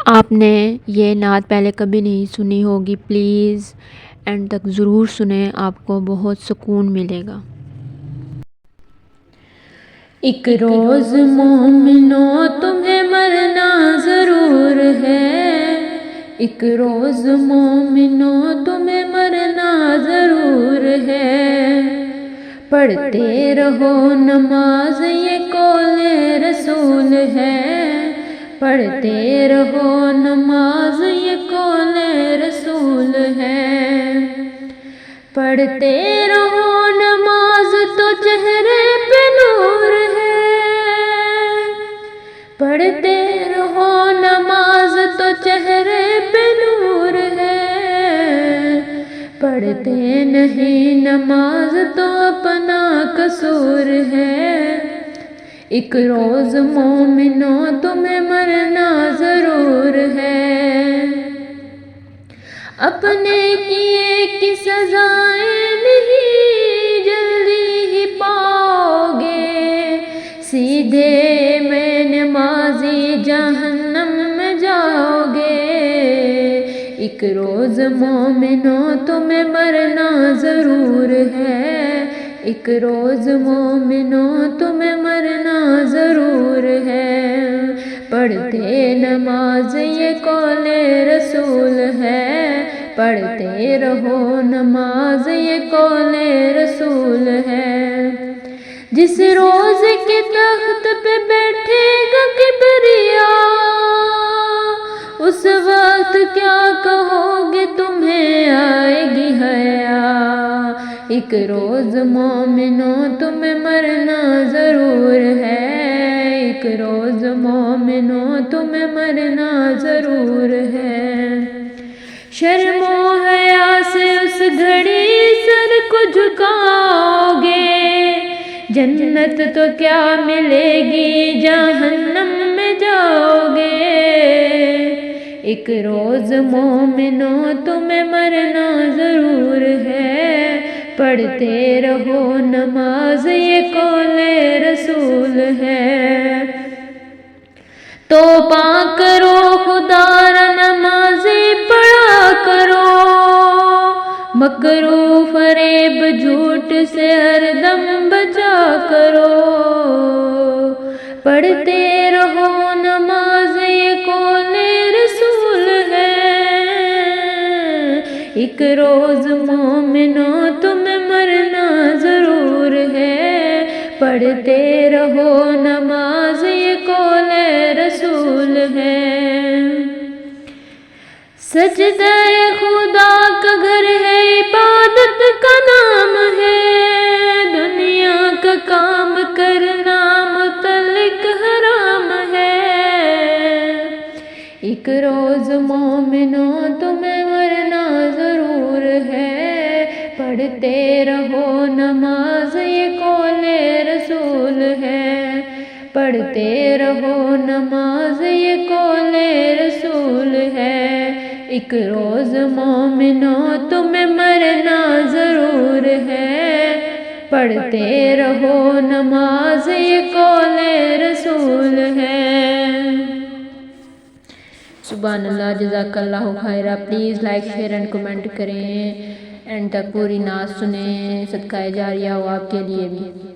آپ نے یہ نعت پہلے کبھی نہیں سنی ہوگی، پلیز اینڈ تک ضرور سنیں، آپ کو بہت سکون ملے گا۔ ایک روز مومنوں تمہیں مرنا ضرور ہے، ایک روز مومنوں تمہیں مرنا ضرور ہے، پڑھتے رہو نماز یہ قول رسول ہے، پڑھتے رہو نماز یہ قول رسول ہے، پڑھتے رہو نماز تو چہرے پہ نور ہے، پڑھتے رہو نماز تو چہرے پہ نور ہے، پڑھتے نہیں نماز تو اپنا قصور ہے، ایک روز مومنوں تمہیں مرنا ضرور ہے، اپنے کیے کی سزائیں نہیں جلدی ہی پاؤ گے، سیدھے میں نمازی جہنم میں جاؤ گے، ایک روز مومنوں تمہیں مرنا ضرور ہے، ایک روز مومنوں تمہیں مرنا ضرور ہے، پڑھتے نماز یہ قول رسول ہے، پڑھتے رہو نماز یہ قول رسول ہے، جس روز کے تخت پہ بیٹھے گا کبریا، اس وقت کیا کہو گے تمہیں آئے گی حیا، ایک روز مومنوں تمہیں مرنا ضرور ہے، ایک روز مومنوں تمہیں مرنا ضرور ہے، شرم و حیا سے اس گھڑی سر کو جھکاؤ گے، جنت تو کیا ملے گی جہنم میں جاؤ گے، ایک روز مومنوں تمہیں مرنا ضرور ہے، پڑھتے رہو نماز یہ قول رسول ہے، توبہ کرو خدا را نمازیں پڑھا کرو، مکر و فریب جھوٹ سے ہر دم بچا کرو، پڑھتے رہو نماز یہ قول رسول ہے، ایک روز مومنوں تمہیں مرنا ضرور ہے، پڑھتے رہو نماز یہ قول رسول ہے، سجدہ خدا کا گھر ہے عبادت کا نام ہے، دنیا کا کام کرنا متعلق حرام ہے، ایک روز مومنوں تمہیں مرنا ضرور ہے، پڑھتے رہو نماز یہ قول رسول ہے، پڑھتے رہو نماز یہ قول رسول ہے، ایک روز مومنوں تمہیں مرنا ضرور ہے، پڑھتے رہو نماز یہ قول رسول ہے۔ سبحان اللہ، جزاک اللہ خیرہ، please like share and comment کریں، اینڈ تک پوری نعت سنیں، صدقہ جاریہ ہو آپ کے لیے بھی۔